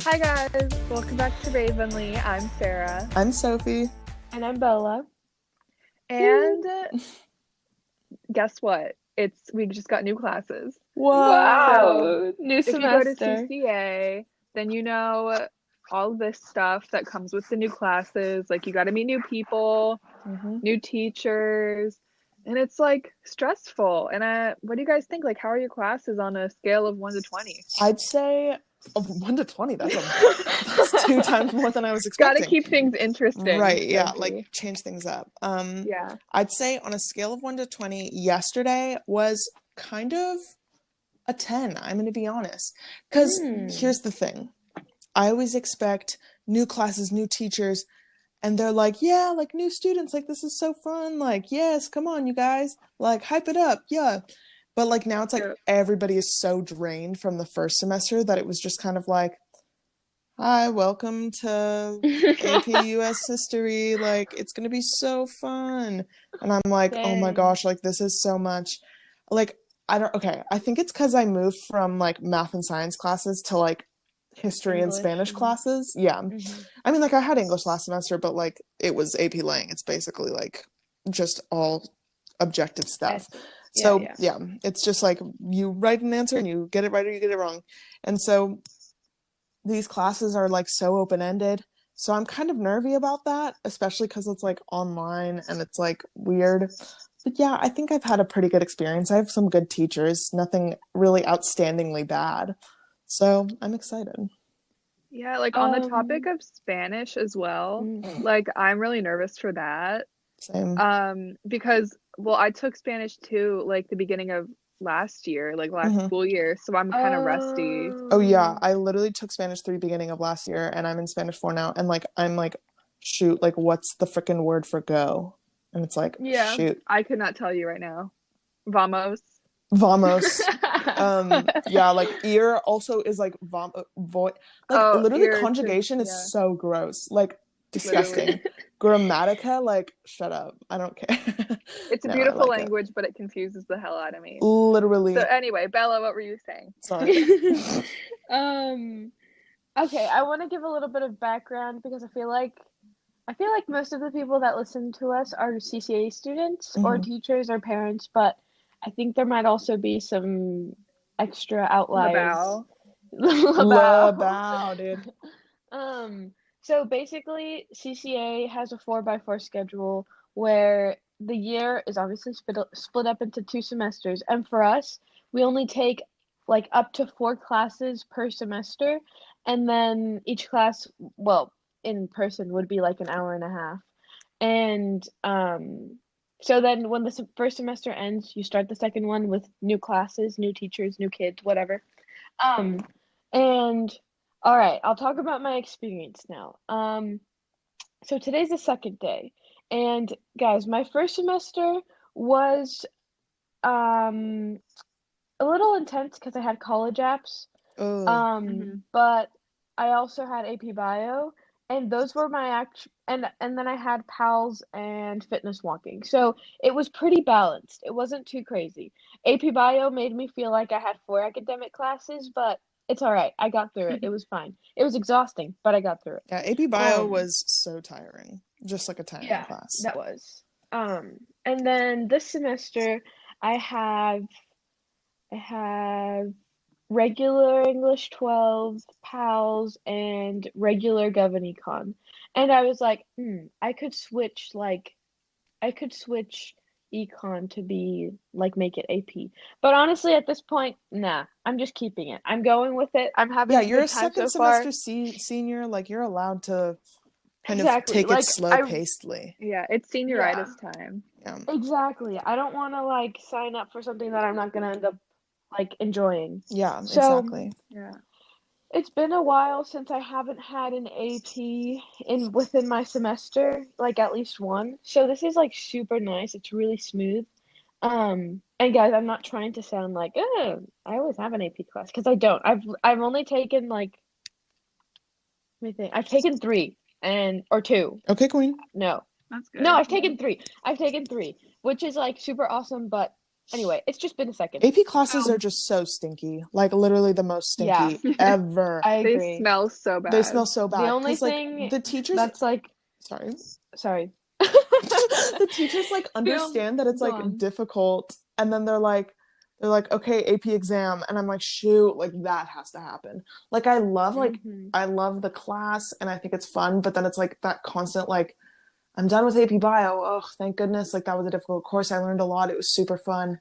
Hi guys, welcome back to Ravenly. I'm Sarah. I'm Sophie. And I'm Bella. And guess what? We just got new classes. So Wow, new if you go to semester. CCA, then you know all this stuff that comes with the new classes. Like you got to meet new people, new teachers, and it's like stressful. And what do you guys think? Like, how are your classes on a scale of 1 to 20? I'd say 1 to 20. That's 2 times more than I was Got to expecting. keep things interesting. Right, yeah, Sophie. like change things up. Yeah. I'd say on a scale of 1 to 20, yesterday was kind of a 10. I'm going to be honest. Because here's the thing. I always expect new classes, new teachers, and they're like, yeah, like new students, like this is so fun. Like, yes, come on, you guys. Like, hype it up. Yeah. But like now it's like everybody is so drained from the first semester that it was just kind of like, hi, welcome to AP US history. Like, it's going to be so fun. And I'm like, oh my gosh, like this is so much. Like, I think it's because I moved from like math and science classes to like history and Spanish classes. Yeah. I mean, like I had English last semester, but like it was AP Lang. It's basically like just all objective stuff. So yeah, it's just like you write an answer and you get it right or you get it wrong. And so these classes are like so open-ended. So I'm kind of nervy about that, especially because it's like online and it's like weird. But yeah, I think I've had a pretty good experience. I have some good teachers, nothing really outstandingly bad. So I'm excited. Yeah, like on the topic of Spanish as well, like I'm really nervous for that. Same. Because well, I took Spanish too, like the beginning of last year, like last school year, so I'm kind of rusty. Oh yeah, I literally took Spanish 3 beginning of last year, and I'm in Spanish 4 now, and like I'm like, shoot, like what's the freaking word for go? And it's like, shoot. I could not tell you right now. Vamos. Vamos. Yeah, like ear also is like like literally conjugation is so gross. Like disgusting. Grammatica, like shut up. I don't care. It's a beautiful language, but it confuses the hell out of me. Literally. So anyway, Bella, what were you saying? Sorry. Okay, I want to give a little bit of background because I feel like most of the people that listen to us are CCA students or teachers or parents, but I think there might also be some extra outliers. Labao, dude. So basically, CCA has a 4x4 schedule where the year is obviously split up into 2 semesters. And for us, we only take like up to 4 classes per semester. And then each class, well, in person would be like an hour and a half. And so then when the first semester ends, you start the second one with new classes, new teachers, new kids, whatever. And all right, I'll talk about my experience now. So today's the second day. And guys, my first semester was a little intense because I had college apps. But I also had AP Bio, and those were my and then I had PALS and fitness walking. So it was pretty balanced. It wasn't too crazy. AP Bio made me feel like I had 4 academic classes, but it's all right. I got through it. It was fine. It was exhausting, but I got through it. Yeah, AP Bio was so tiring. Just like a tiring class. That was. And then this semester I have regular English 12, PALS, and regular Gov and Econ. And I was like, I could switch Econ to be like make it AP. But honestly, at this point, nah, I'm just keeping it. I'm going with it. I'm having a good time so far. Yeah, you're a second semester senior. Like you're allowed to kind of take it slow-pacedly. Yeah, it's senioritis time. Yeah. Exactly. I don't want to like sign up for something that I'm not gonna end up like enjoying. Yeah, exactly. Yeah. It's been a while since I haven't had an AP within my semester, like at least one. So this is like super nice. It's really smooth. And guys, I'm not trying to sound like, I always have an AP class because I don't. I've only taken like, let me think. I've taken 3 or 2. Okay, Queen. No. That's good. No, I've taken 3. Which is like super awesome, but Anyway, it's just been a second. AP classes So are just so stinky. Like literally the most yeah, stinky ever. I They agree. smell so They smell bad. so The bad only because like thing the teachers, that's like, sorry, sorry. the teachers like Feel understand that it's like gone. difficult, and then they're like okay, AP exam, and I'm like shoot, like that has to happen. Like Hmm. I love the class and I think it's fun, but then it's like that constant like I'm done with AP Bio. Oh, thank goodness. Like that was a difficult course. I learned a lot. It was super fun.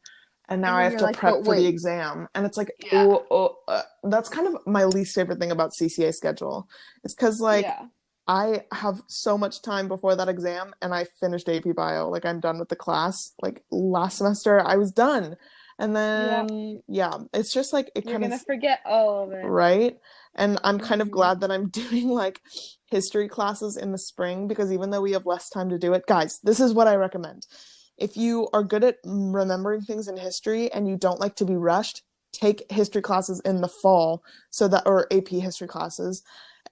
And now And I then have you're to like, but prep for the wait. exam. And it's like, Yeah. oh, that's kind of my least favorite thing about CCA schedule. It's because like Yeah. I have so much time before that exam and I finished AP Bio. Like I'm done with the class. Like last semester I was done. And Yeah. then yeah, it's just like it You're kind of gonna forget all of it. right? And I'm kind of Hmm. glad that I'm doing like history classes in the spring because even though we have less time to do it, guys, this is what I recommend. If you are good at remembering things in history and you don't like to be rushed, take history classes in the fall so that or AP history classes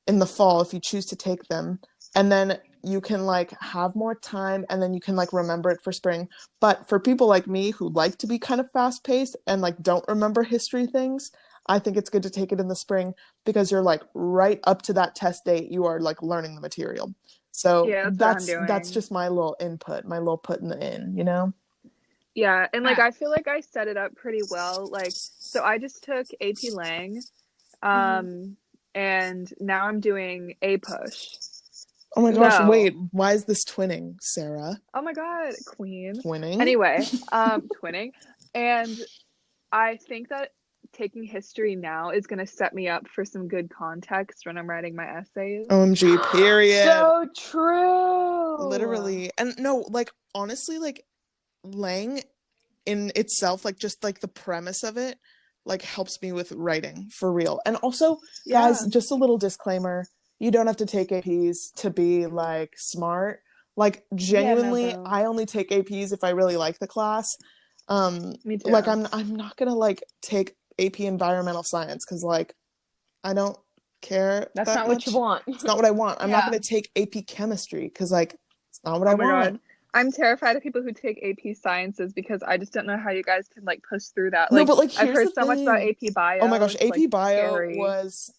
in the fall if you choose to take them. And then you can like have more time and then you can like remember it for spring. But for people like me who like to be kind of fast paced and like don't remember history things, I think it's good to take it in the spring because you're like right up to that test date, you are like learning the material. So Yeah, that's what I'm that's doing. just my little input, my little put in the in, you know? Yeah, and like I feel Facts. like I set it up pretty well. Like, so I just took AP Lang, Hmm. um, and now I'm doing A Push. Oh my gosh, So, wait, why is this twinning, Sarah? oh my God, Queen. Twinning? Anyway, twinning. And I think that taking history now is going to set me up for some good context when I'm writing my essays. OMG, period. So true. Literally. And no, like honestly, like Lang in itself, like just like the premise of it, like helps me with writing for real. And also, guys, Yeah. just a little disclaimer, you don't have to take APs to be like smart. Like Yeah, no, genuinely, bro. I only take APs if I really like the class. Me Like too. I'm not gonna like take AP environmental science because like I don't care That's that not what you much. want. It's not what I want. I'm not Yeah. gonna take AP chemistry because like it's not what I Oh my want. God. I'm terrified of people who take AP Sciences because I just don't know how you guys can like push through that. No, Like but like I've here's the heard so much about thing. AP Oh my Bio. gosh, It's like AP Bio scary. was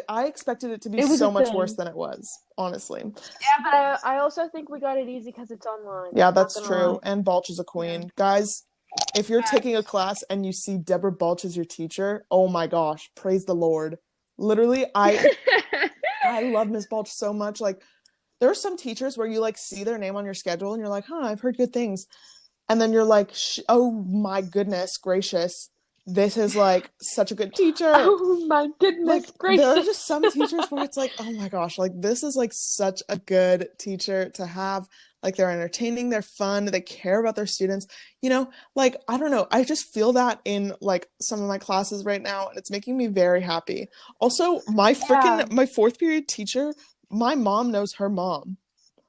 I expected it to be It was a so much worse thing. than it was, honestly. Yeah, but I also think we got it easy because it's online. Yeah, Not that's gonna true. lie. And Balch is a Yeah. queen. Guys, if you're taking a Facts. class and you see Deborah Balch as your teacher, oh my gosh, praise the Lord. Literally, I love Miss Balch so much. Like there are some teachers where you like see their name on your schedule and you're like, huh, I've heard good things. And then you're like, oh my goodness gracious, this is like such a good teacher. Oh my goodness Like there are just gracious. some teachers where it's like, oh my gosh, like this is like such a good teacher to have. Like they're entertaining, they're fun, they care about their students. You know, like I don't know, I just feel that in like some of my classes right now and it's making me very happy. Also, Yeah. my fourth period teacher, my mom knows her mom.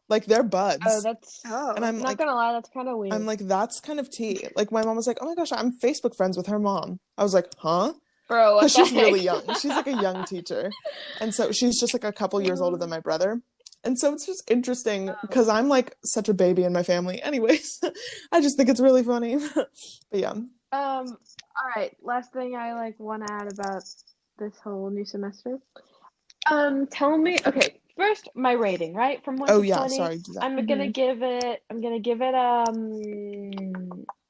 Like they're Oh, buds. that's And Oh. not gonna lie, that's kind of I'm weird. like that's kind of tea. Like my mom was like, "Oh my gosh, I'm Facebook friends with her mom." I was like, "Huh?" Bro, Because what the she's heck? really young. She's like a young teacher. And so she's just like a couple years older than my brother. And so it's just interesting because I'm like such a baby in my family. Anyways, I just think it's really funny. But yeah. All right. Last thing I like want to add about this whole new semester. Tell me. Okay, first my rating, right? From one Oh to yeah, 20. sorry, do that. I'm gonna Hmm. give it. I'm gonna give it.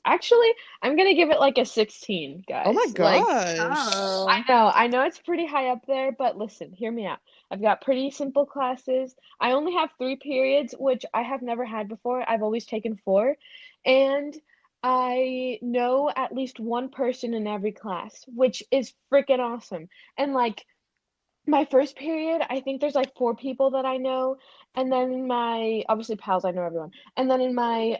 Actually, I'm gonna give it like a 16, Oh my guys. Like, gosh. Oh. I know it's pretty high up there, but listen, hear me out. I've got pretty simple classes. I only have 3 periods, which I have never had before. I've always taken 4, and I know at least one person in every class, which is freaking awesome. And like my first period, I think there's like 4 people that I know, and then in my obviously pals, I know everyone. And then in my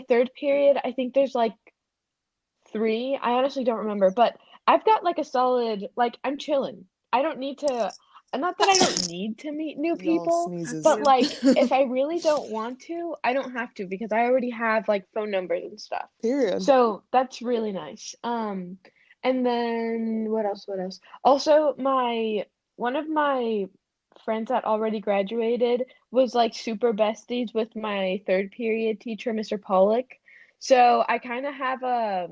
third period, I think there's like 3. I honestly don't remember, but I've got like a solid like I'm chilling. I don't need to not that I don't need to meet new Y'all people, That's sneezes. but you. like if I really don't want to, I don't have to because I already have like phone numbers and stuff. Period. So that's really nice. And then what else? What else? Also, my one of my friends that already graduated was like super besties with my third period teacher, Mr. Pollock. So I kind of have a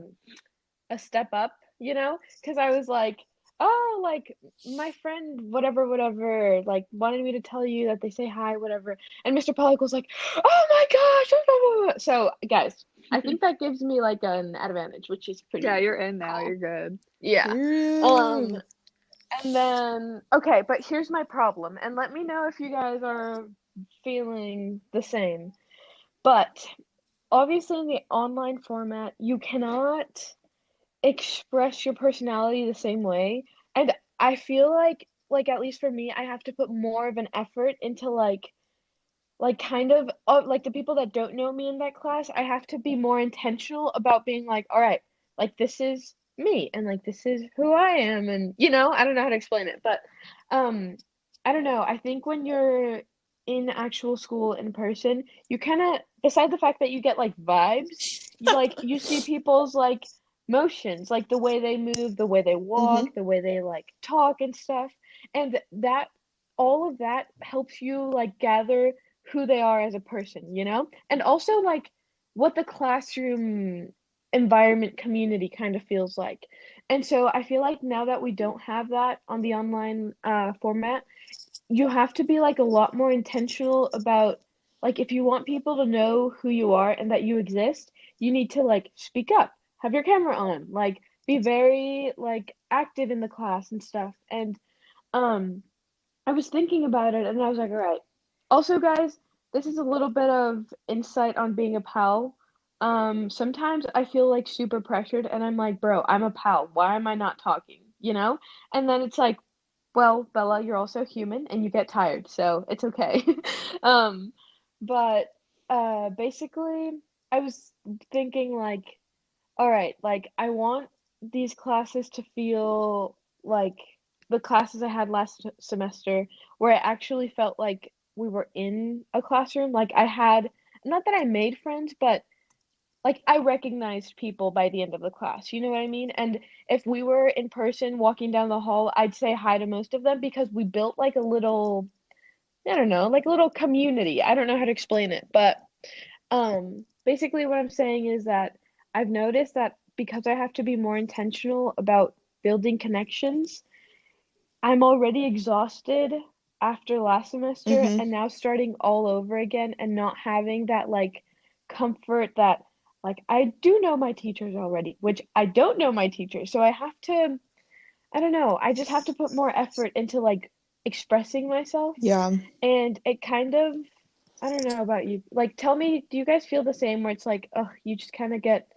step up, because I was like, oh, like my friend, whatever, whatever, like wanted me to tell you that they say hi, whatever. And Mr. Pollock was like, oh my gosh. Blah, blah, blah. So, guys, I think that gives me like an advantage, which is Yeah, pretty you're in now. cool. You're good. Yeah. Um, Period. and then, okay, but here's my problem, and let me know if you guys are feeling the same. But obviously, in the online format, you cannot express your personality the same way. And I feel like at least for me, I have to put more of an effort into like kind of like the people that don't know me in that class, I have to be more intentional about being like, all right, like this is me and like this is who I am, and I don't know how to explain it, but um I don't know. I think when you're in actual school in person, you kind of, beside the fact that you get like vibes, you see people's like motions, like the way they move, the way they walk, Mm-hmm. the way they like talk and stuff. And that all of that helps you like gather who they are as a person, And also like what the classroom environment community kind of feels like. And so I feel like now that we don't have that on the online format, you have to be like a lot more intentional about, like, if you want people to know who you are and that you exist, you need to like speak up, have your camera on, like be very like active in the class and stuff. And um I was thinking about it and I was like, all right. Also, guys, this is a little bit of insight on being a pal. Sometimes I feel like super pressured and I'm like, bro, I'm a pal. Why am I not talking? And then it's like, well, Bella, you're also human and you get tired, so it's okay. Um, but basically, I was thinking like, all right, like I want these classes to feel like the classes I had last semester, where I actually felt like we were in a classroom. Like I had, not that I made friends, but like I recognized people by the end of the class. You know what I mean? And if we were in person walking down the hall, I'd say hi to most of them because we built like a little, I don't know, like a little community. I don't know how to explain it, but basically what I'm saying is that I've noticed that because I have to be more intentional about building connections, I'm already exhausted after last semester Mm-hmm. and now starting all over again and not having that like comfort that, like, I do know my teachers already, which I don't know my teachers. So I have to, I don't know, I just have to put more effort into like expressing myself. Yeah. And it kind of, I don't know about you. Like, tell me, do you guys feel the same where it's like, oh, you just kind of get,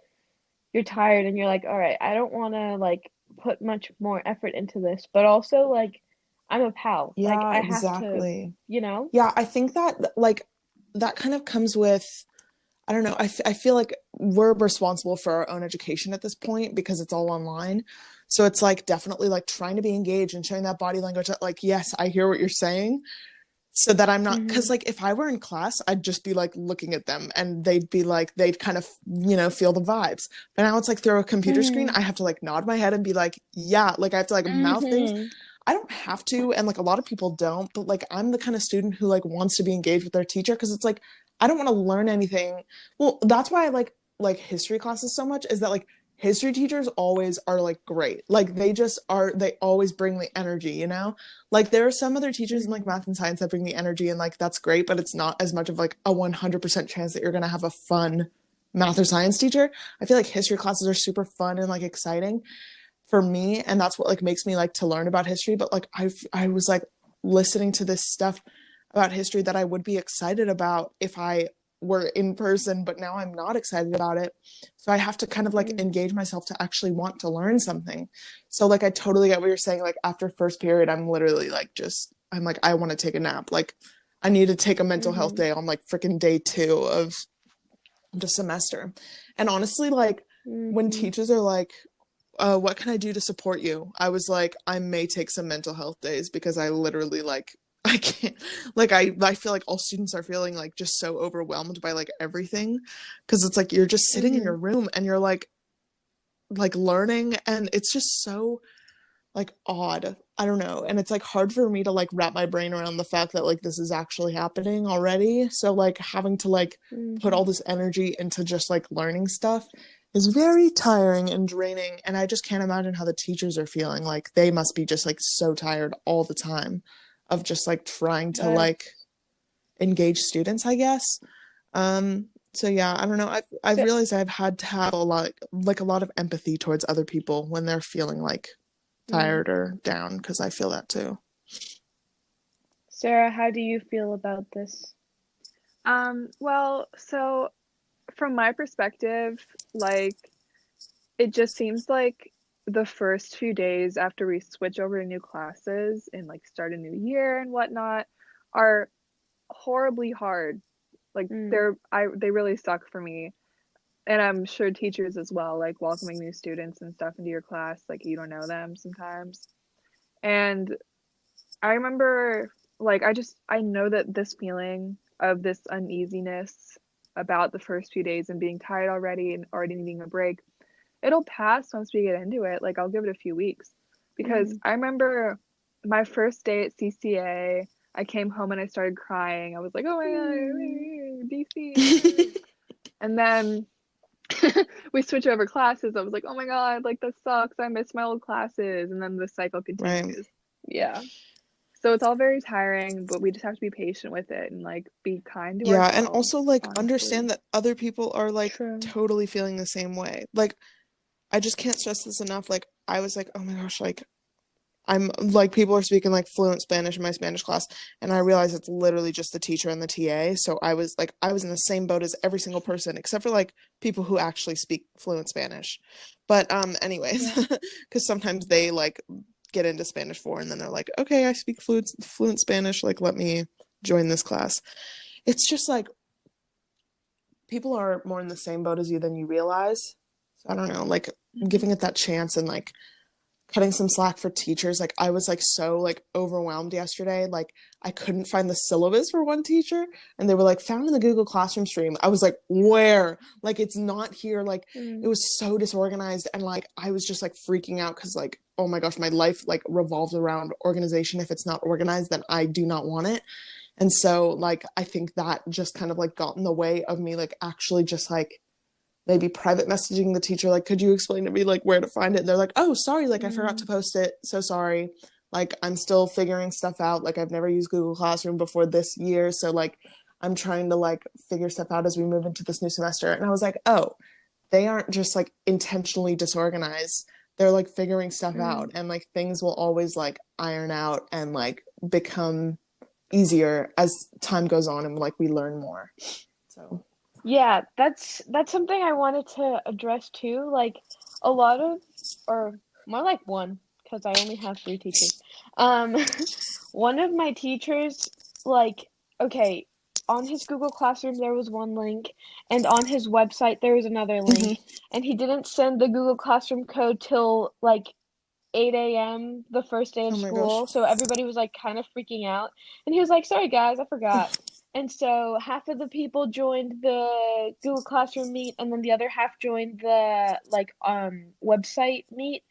you're tired and you're like, all right, I don't want to like put much more effort into this, but also like I'm a pal. Like Yeah, I have to, exactly. you know? Yeah, I think that like that kind of comes with, I don't know, I feel like we're responsible for our own education at this point because it's all online. So it's like definitely like trying to be engaged and showing that body language that like, yes, I hear what you're saying. So that I'm not, Mm-hmm. because like if I were in class, I'd just be like looking at them and they'd be like, they'd kind of, feel the vibes. But now it's like through a computer screen, Mm-hmm. I have to like nod my head and be like, yeah, like I have to like mouth things. Mm-hmm. I don't have to, and like a lot of people don't, but like I'm the kind of student who like wants to be engaged with their teacher because it's like I don't want to learn anything. Well, that's why I like history classes so much, is that like history teachers always are like great. Like they just are, they always bring the energy, you know? Like there are some other teachers in like Mm-hmm. math and science that bring the energy and like that's great, but it's not as much of like a 100% chance that you're going to have a fun math or science teacher. I feel like history classes are super fun and like exciting for me, and that's what like makes me like to learn about history. But like I was like listening to this stuff about history that I would be excited about if I were in person, but now I'm not excited about it. So I have to kind of like Mm-hmm. engage myself to actually want to learn something. So like I totally get what you're saying. Like after first period, I'm literally like just I'm like I want to take a nap. Like I need to take a mental health Mm-hmm. day on like freaking day 2 of the semester. And honestly, like when Mm-hmm. teachers are like, what can I do to support you? I was like, I may take some mental health days because I literally like I can't, like I feel like all students are feeling like just so overwhelmed by like everything because it's like you're just sitting in Mm-hmm. your room and you're like learning, and it's just so like odd. I don't know. And it's like hard for me to like wrap my brain around the fact that like this is actually happening already. So like having to like put all this energy into just like learning stuff is very tiring and draining. And I just can't imagine how the teachers are feeling. Like they must be just like so tired all the time of just like trying to like engage students, I guess. So yeah, I don't know. I've realized I've had to have a lot of empathy towards other people when they're feeling like tired or down, because I feel that too. Sarah, how do you feel about this? Well, so from my perspective, like it just seems like the first few days after we switch over to new classes and like start a new year and whatnot are horribly hard. Like they really suck for me. And I'm sure teachers as well, like welcoming new students and stuff into your class, like you don't know them sometimes. And I remember like I know that this feeling of this uneasiness about the first few days and being tired already and already needing a break, it'll pass once we get into it. Like I'll give it a few weeks. Because I remember my first day at CCA, I came home and I started crying. I was like, oh my God, DC. And then we switch over classes. I was like, oh my God, like this sucks. I miss my old classes. And then the cycle continues. Right. Yeah. So it's all very tiring, but we just have to be patient with it and like be kind to Yeah, ourselves. and also like honestly. understand that other people are like True. totally feeling the same way. Like I just can't stress this enough. Like I was like, oh my gosh, like I'm like people are speaking like fluent Spanish in my Spanish class, and I realized it's literally just the teacher and the TA. So I was in the same boat as every single person except for like people who actually speak fluent Spanish. But anyways, because sometimes they like get into Spanish 4 and then they're like, okay, I speak fluent Spanish, like let me join this class. It's just like people are more in the same boat as you than you realize. So I don't know, like giving it that chance and like cutting some slack for teachers. Like I was like so like overwhelmed yesterday. Like I couldn't find the syllabus for one teacher and they were like found in the Google Classroom stream. I was like, where? Like it's not here. Like it was so disorganized and like I was just like freaking out because like, oh my gosh, my life like revolves around organization. If it's not organized, then I do not want it. And so like I think that just kind of like got in the way of me like actually just like maybe private messaging the teacher, like, could you explain to me like where to find it? And they're like, oh, sorry, like I forgot to post it. So sorry. Like I'm still figuring stuff out. Like I've never used Google Classroom before this year. So like I'm trying to like figure stuff out as we move into this new semester. And I was like, oh, they aren't just like intentionally disorganized. They're like figuring stuff out and like things will always like iron out and like become easier as time goes on and like we learn more. So yeah, that's something I wanted to address too. Like a lot of, or more like one, because I only have 3 teachers. One of my teachers, like, okay, on his Google Classroom there was one link, and on his website there was another link, and he didn't send the Google Classroom code till like 8 a.m. the first day of school, so everybody was like kind of freaking out, and he was like, sorry guys, I forgot. And so half of the people joined the Google Classroom meet and then the other half joined the like website meet.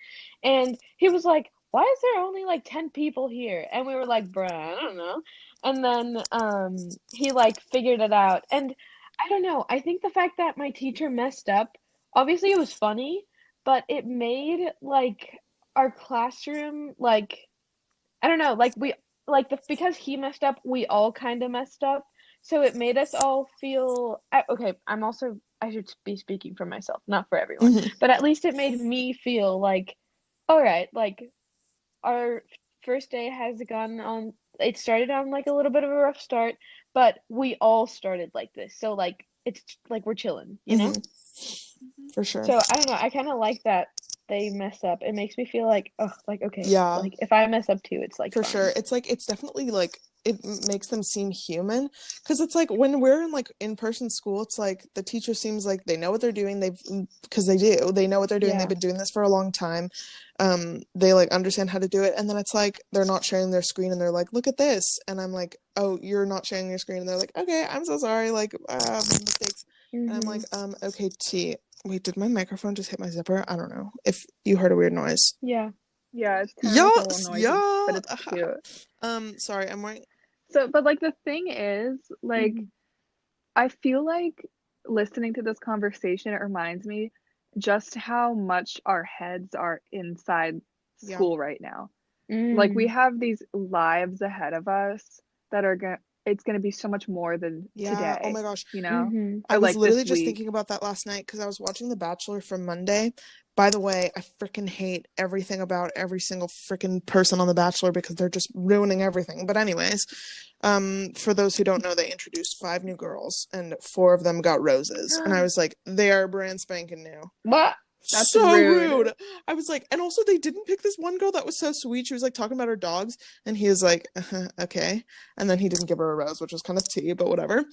And he was like, why is there only like 10 people here? And we were like, bruh, I don't know. And then he like figured it out. And I don't know, I think the fact that my teacher messed up, obviously it was funny, but it made like our classroom like, I don't know, like we like because he messed up, we all kind of messed up. So it made us all feel okay. I should be speaking for myself, not for everyone, but at least it made me feel like, all right, like our first day has gone on. It started on like a little bit of a rough start, but we all started like this. So like it's like we're chilling, you know? For sure. So I don't know. I kind of like that they mess up. It makes me feel like, oh, like okay, yeah, like if I mess up too, it's like for fine. sure. It's like it's definitely like it makes them seem human because it's like when we're in like in-person school, it's like the teacher seems like they know what they're doing. Because they know what they're doing. They've been doing this for a long time. They like understand how to do it, and then it's like they're not sharing their screen and they're like, look at this, and I'm like, oh, you're not sharing your screen, and they're like, okay, I'm so sorry, like mistakes. And I'm like, okay, T. Wait, did my microphone just hit my zipper? I don't know if you heard a weird noise. Yeah. Yeah, it's kind of like a little Yes, noisy, but yeah. it's cute. Sorry, I'm wearing. So, but like the thing is, like, Mhm. I feel like listening to this conversation, it reminds me just how much our heads are inside Yeah, school right now. Like we Mm. have these lives ahead of us that are going it's going to be so much more than yeah. Oh my today, gosh. you know? Mhm. I Or was like literally this just week. thinking about that last night because I was watching The Bachelor from Monday. By the way, I freaking hate everything about every single freaking person on The Bachelor because they're just ruining everything. But anyways, for those who don't know, they introduced 5 new girls and 4 of them got roses. And I was like, they are brand spanking new. What? That's So rude. rude. I was like, and also they didn't pick this one girl that was so sweet. She was like talking about her dogs, and he was like, okay. And then he didn't give her a rose, which was kind of tea, but whatever.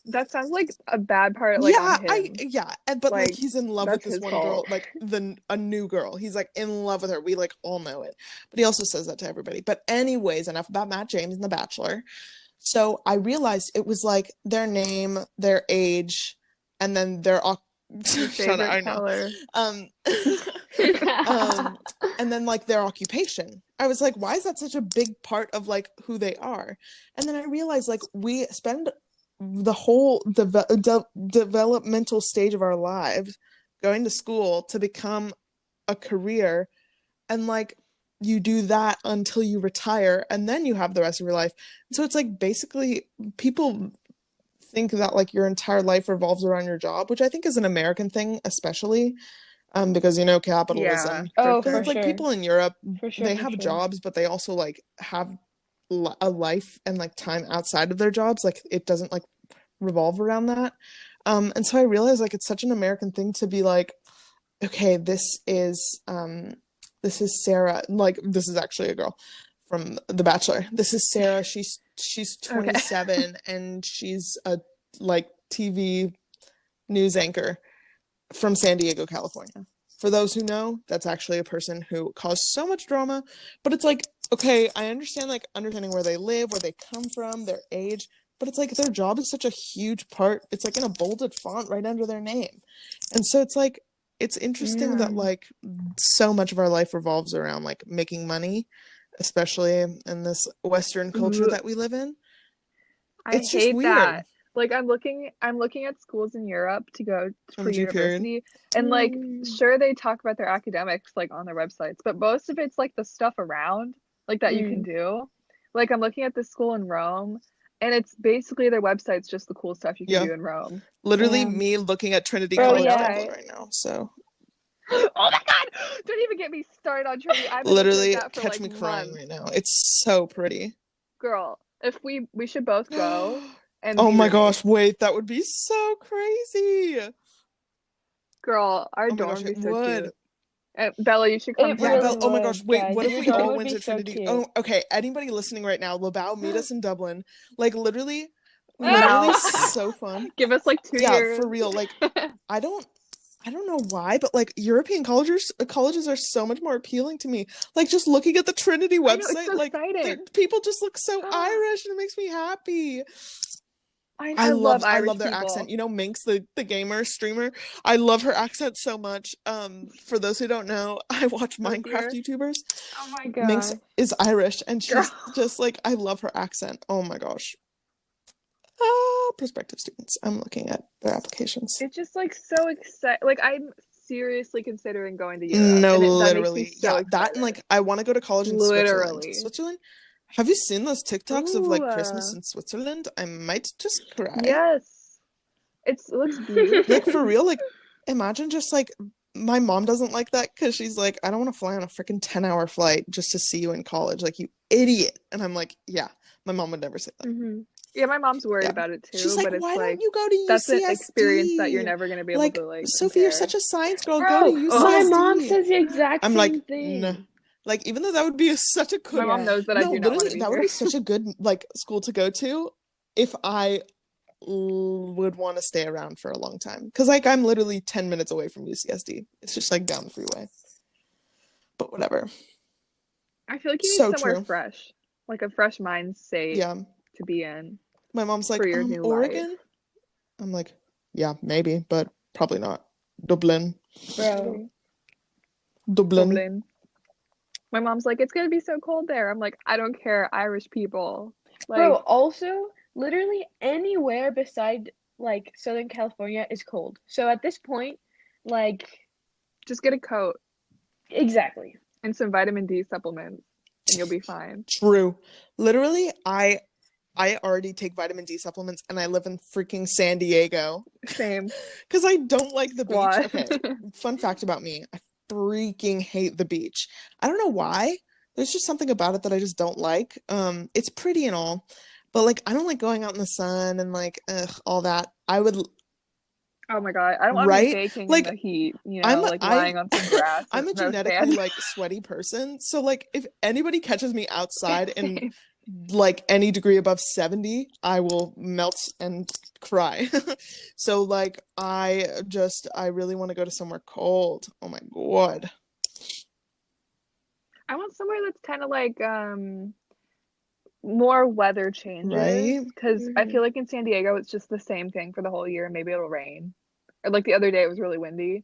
That sounds like a bad part like on Yeah, him. but like Like he's in love with that's this his one girl, fault. like a new girl. He's like in love with her. We like all know it. But he also says that to everybody. But anyways, enough about Matt James and The Bachelor. So I realized it was like their name, their age, and then their Your shut up, favorite I know. color. Um and then like their occupation. I was like, why is that such a big part of like who they are? And then I realized like we spend the whole developmental stage of our lives going to school to become a career, and like you do that until you retire and then you have the rest of your life. So it's like basically people think that like your entire life revolves around your job, which I think is an American thing especially, because you know Yeah, capitalism. for Oh, Because for it's sure. like sure. people in Europe, For sure, they for have sure. jobs, but they also like have a life and like time outside of their jobs. Like it doesn't like revolve around that. And so I realized like it's such an American thing to be like, okay, this is Sarah. Like this is actually a girl from The Bachelor. This is Sarah. She's Okay. 27 and she's a like TV news anchor from San Diego, California. For those who know, that's actually a person who caused so much drama. But it's like, okay, I understand like understanding where they live, where they come from, their age, but it's like their job is such a huge part. It's like in a bolded font right under their name. And so it's like it's interesting that Mm. like so much of our life revolves around like making money, especially in this Western culture Ooh, that we live in. I It's just hate weird. that. Like I'm looking at schools in Europe to go for OMG period. university, and like Mm. sure they talk about their academics like on their websites, but most of it's like the stuff around like that you can Mm. do. Like I'm looking at this school in Rome, and it's basically their website's just the cool stuff you can Yeah. do in Rome. Literally Damn. me looking at Trinity Bro, And I'm College like, yeah. Dublin okay. right now. So Oh my God! Don't even get me started on Trinity. I've been looking at literally that for catch like me crying months. right now. It's so pretty. Girl, if we should both go and Oh be my gosh, roommates. wait, that would be so crazy. Girl, our Oh my dorm gosh, would it be so would. cute. Bella, you should come It Yeah, really Belle. too. Oh my gosh, would, wait, guys. what if Your we dorm all would went be to so Trinity? cute. Oh, okay. Anybody listening right now, Labao, meet us in Dublin. Like literally Now, so fun. give us like 2 years. Yeah, for real. Like I don't I don't know why, but like European colleges are so much more appealing to me. Like just looking at the Trinity I know, it's website, so like exciting. people just look so Irish and it makes me happy. I love I Irish love their accent. people. You know, Minx, the gamer streamer. I love her accent so much. For those who don't know, I watch Oh Minecraft dear. YouTubers. Oh my Minx gosh. is Irish and Girl. she's just like I love her accent. Oh my gosh. Prospective students. I'm looking at their applications. It's just like so exciting. Like I'm seriously considering going to Europe, No, and that makes me literally. so Yeah, that and excited. like I want to go to college in Switzerland. Literally. Switzerland? Have you seen those TikToks of Ooh, like Christmas in Switzerland? I might just cry. yes. It looks Like for beautiful. real, like imagine just like my mom doesn't like that because she's like, I don't want to fly on a freaking 10-hour flight just to see you in college, like you idiot. And I'm like, yeah, my mom would never say that. Yeah, my mom's worried Yeah. about it She's too, like, but it's why don't like you go to that's an experience that you're UCSD? never going to be able Like, to like Sophie, you're such compare. a science girl, go to Bro, Ugh. my mom UCSD. says the exact I'm like, same nah. thing. Like, even though that would be such a My good, mom Yeah. knows that I no, do not want to literally, be that would here. be such a good like school to go to if I would want to stay around for a long time. Because like I'm literally 10 minutes away from UCSD. It's just like down the freeway. But whatever. I feel like you need So somewhere true. fresh, like a fresh mind state Yeah. to be in My mom's for like, your new life. Oregon? I'm like, yeah, maybe, but probably not. Dublin. Bro. Dublin. Dublin. My mom's like, it's gonna be so cold there. I'm like, I don't care, Irish people. Bro, Like, also, literally anywhere beside like Southern California is cold. So at this point, like, just get a coat exactly. and some vitamin D supplements, and you'll be fine. True. Literally, I already take vitamin D supplements and I live in freaking San Diego Same. because I don't like the beach. Squad. Okay, fun fact about me. I freaking hate the beach. I don't know why. There's just something about it that I just don't like. It's pretty and all, but like I don't like going out in the sun and like all that. I would Oh my God, I don't want to be right? baking in Like the heat, you I'm know, like I'm lying on some grass I'm a in a genetically fan. like sweaty person. So like if anybody catches me outside in Same. like any degree above 70, I will melt and cry. So like I really want to go to somewhere cold. Oh my God. I want somewhere that's kind of like more weather Right? changes because I feel like in San Diego it's just the same thing for the whole year. Maybe it'll rain. Or like the other day it was really windy.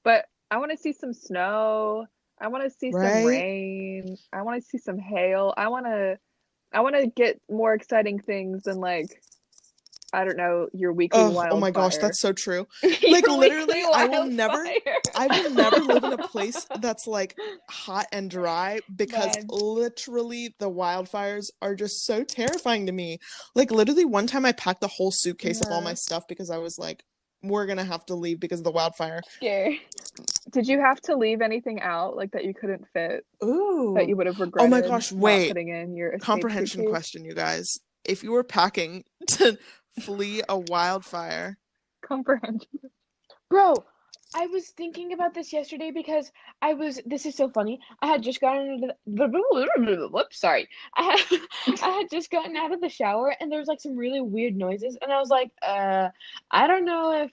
But I want to see some snow. I want to see some Right? rain. I want to see some hail. I want to get more exciting things than like I don't know, your weekly Oh my gosh, wildfire. that's so true. Like Your literally, weekly I will never wildfire. live in a place that's like hot and dry because Bad. literally the wildfires are just so terrifying to me. Like literally one time I packed the whole suitcase of all my Yeah. stuff because I was like, we're gonna have to leave because of the wildfire. Scare. Did you have to leave anything out like that you couldn't fit that Ooh. you would have Oh my regretted gosh, not wait. putting in your escape Comprehension suitcase? question, you guys. If you were packing to flee a wildfire, Comprehension. Bro, I was thinking about this yesterday because this is so funny. I had just gotten into the, whoops, sorry. I had just gotten out of the shower and there was like some really weird noises and I was like, I don't know if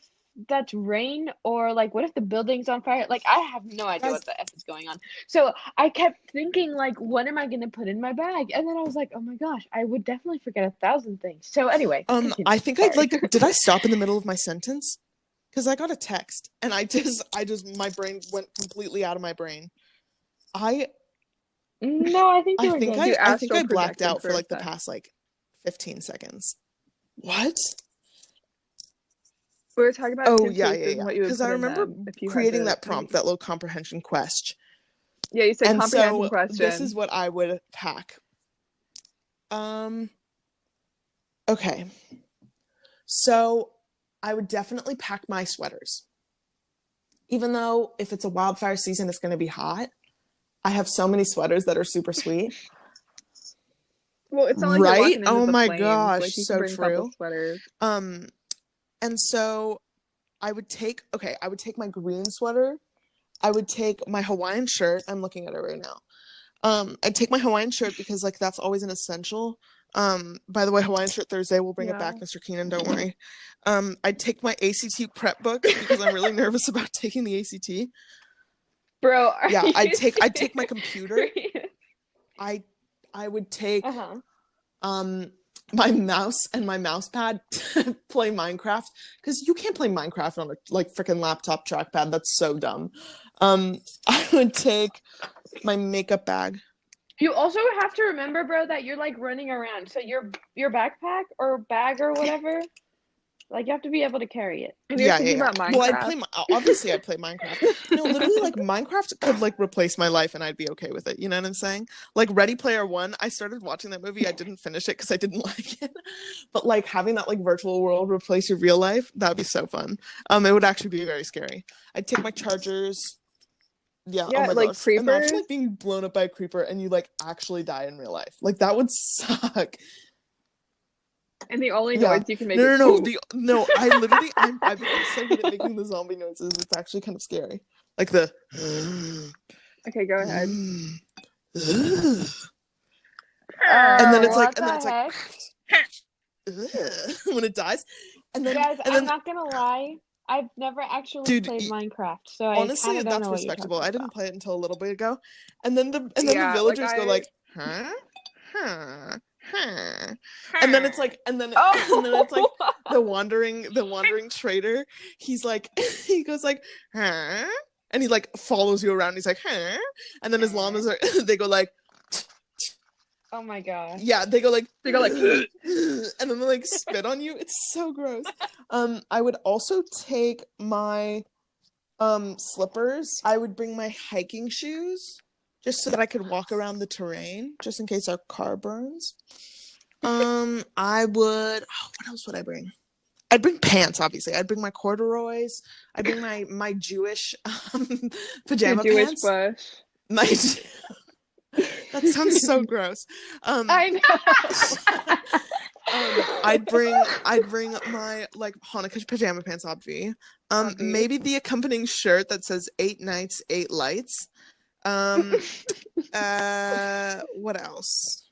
that's rain or like what if the building's on fire? Like I have no idea guys, what the F is going on. So I kept thinking like, what am I gonna put in my bag? And then I was like, oh my gosh, I would definitely forget 1,000 things. So anyway, continue. I think I'd Sorry. like, did I stop in the middle of my sentence? Because I got a text and my brain went completely out of my brain. I No, I think you were good. You I think astral I blacked projected out for for a like the sec. past like 15 seconds. What? We were talking about Oh yeah, yeah, suitcases and yeah. what you would Because I put in remember them if you had creating to that leave. prompt, that little comprehension quest. Yeah, you said And comprehension so this is question. what I would pack. Um, okay. So I would definitely pack my sweaters. Even though if it's a wildfire season, it's going to be hot. I have so many sweaters that are super sweet. Well, it's not like you're Right? walking into Oh the my flames. gosh, Like you can so bring a couple true. sweaters. And so I would take my green sweater. I would take my Hawaiian shirt. I'm looking at it right now. I'd take my Hawaiian shirt because like that's always an essential. By the way, Hawaiian shirt Thursday, we'll bring it Yeah. back, Mr. Keenan, don't worry. I'd take my ACT prep book because I'm really nervous about taking the ACT. Bro, are Yeah, you I'd take my computer. serious? I would take Uh-huh. my mouse and my mouse pad to play Minecraft because you can't play Minecraft on a like freaking laptop trackpad. That's so dumb. I would take my makeup bag. You also have to remember, bro, that you're like running around. So your backpack or bag or whatever, like you have to be able to carry it. And you're Yeah, yeah, thinking yeah. about Well, Minecraft? obviously I'd play Minecraft. No, literally like Minecraft could like replace my life and I'd be okay with it. You know what I'm saying? Like Ready Player One, I started watching that movie. I didn't finish it because I didn't like it. But like having that like virtual world replace your real life, that'd be so fun. It would actually be very scary. I'd take my chargers. Yeah, oh Yeah, my like gosh. Imagine creepers. like being blown up by a creeper and you like actually die in real life. Like that would suck. And the only Yeah. noise you can make is I literally I've become so good at making the zombie noises. It's actually kind of scary. Like the Okay, go ahead. and then it's What like the heck? when it dies. Guys, And I'm then not gonna lie. I've never actually dude, played Minecraft, so I kind honestly of don't that's know what you're respectable. talking I about. didn't play it until a little bit ago. And then the Yeah, like villagers go I like, huh? Huh? Huh? And then it's like and then it's like Oh, the wandering trader, he's like he goes like, huh? And he like follows you around. He's like, huh? And then his llamas are they go like, Oh my gosh. yeah, they go like They go like, and then they like spit on you. It's so gross. I would also take my slippers. I would bring my hiking shoes just so that I could walk around the terrain just in case our car burns. I would what else would I bring? I'd bring pants, obviously. I'd bring my corduroys. I'd bring my Jewish pajama your Jewish pants. bush. My that sounds so gross. I know. I'd bring my like Hanukkah pajama pants, obvi. Maybe the accompanying shirt that says 8 nights, 8 lights. What else?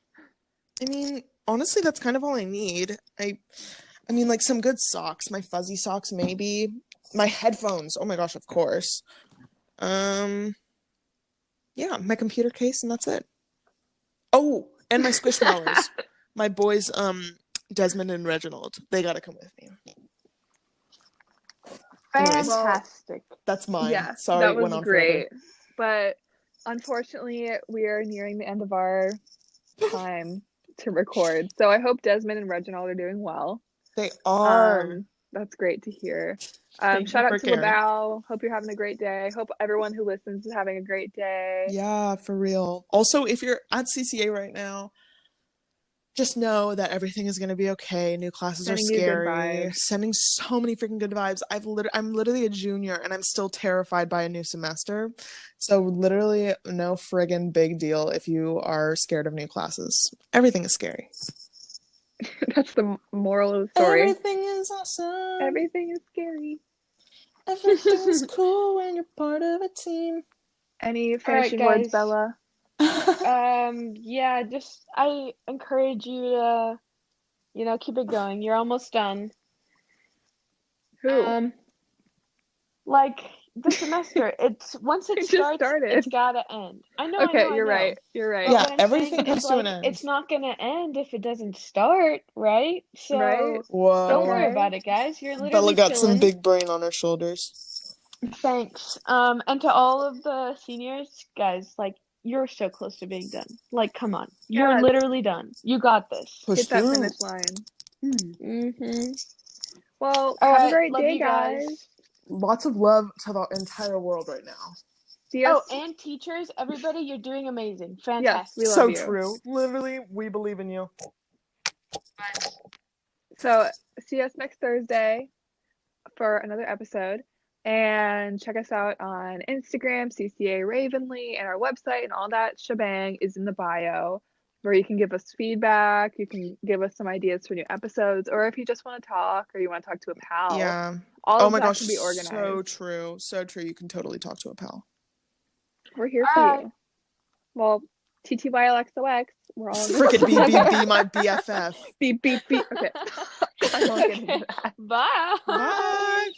I mean, honestly, that's kind of all I need. I mean, like some good socks, my fuzzy socks, maybe. My headphones. Oh my gosh, of course. Yeah, my computer case, and that's it. Oh, and my squishmallows. My boys, Desmond and Reginald. They gotta come with me. Anyways, Fantastic. that's mine. Yeah, Sorry, that it went was on great. forever. But unfortunately, we are nearing the end of our time to record. So I hope Desmond and Reginald are doing well. They are. That's great to hear. Thank Shout you out for to caring. LaBelle. Hope you're having a great day. Hope everyone who listens is having a great day. Yeah, for real. Also, if you're at CCA right now, just know that everything is going to be okay. New classes Sending are you good scary. vibes. Sending so many freaking good vibes. I'm literally a junior and I'm still terrified by a new semester. So literally no friggin' big deal if you are scared of new classes. Everything is scary. That's the moral of the story. Everything is awesome. Everything is scary. Everything's cool when you're part of a team. Any finishing words, guys. Bella? Yeah, just I encourage you to, keep it going. You're almost done. Who? Like the semester, once it It just starts, started. it's gotta end. I know. Okay, I know. you're right. You're right. But Yeah, what I'm everything saying comes is to an like end. it's not gonna end if it doesn't start, right? So Right? Whoa. don't worry Okay. about it, guys. You're literally Bella got some chilling. big brain on her shoulders. Thanks. And to all of the seniors, guys, like you're so close to being done. Like, come on, you're Yes. literally done. You got this. Push Hit that through. finish line. Mm-hmm. Well, All have a right, great love day, you guys. Lots of love to the entire world right now. See us. Oh, and teachers, everybody, you're doing amazing. Fantastic. Yes, we love So you. true. Literally, we believe in you. So, see us next Thursday for another episode. And check us out on Instagram, CCA Ravenly, and our website, and all that shebang is in the bio, where you can give us feedback, you can give us some ideas for new episodes, or if you just want to talk or you want to talk to a pal. Yeah. All Oh of my that gosh, can be organized. so true. So true. You can totally talk to a pal. We're here for you. Well, TTYLXOX, we're all in this. Freaking be my BFF. Beep, beep, beep. Okay. I won't get into that. Bye. Bye.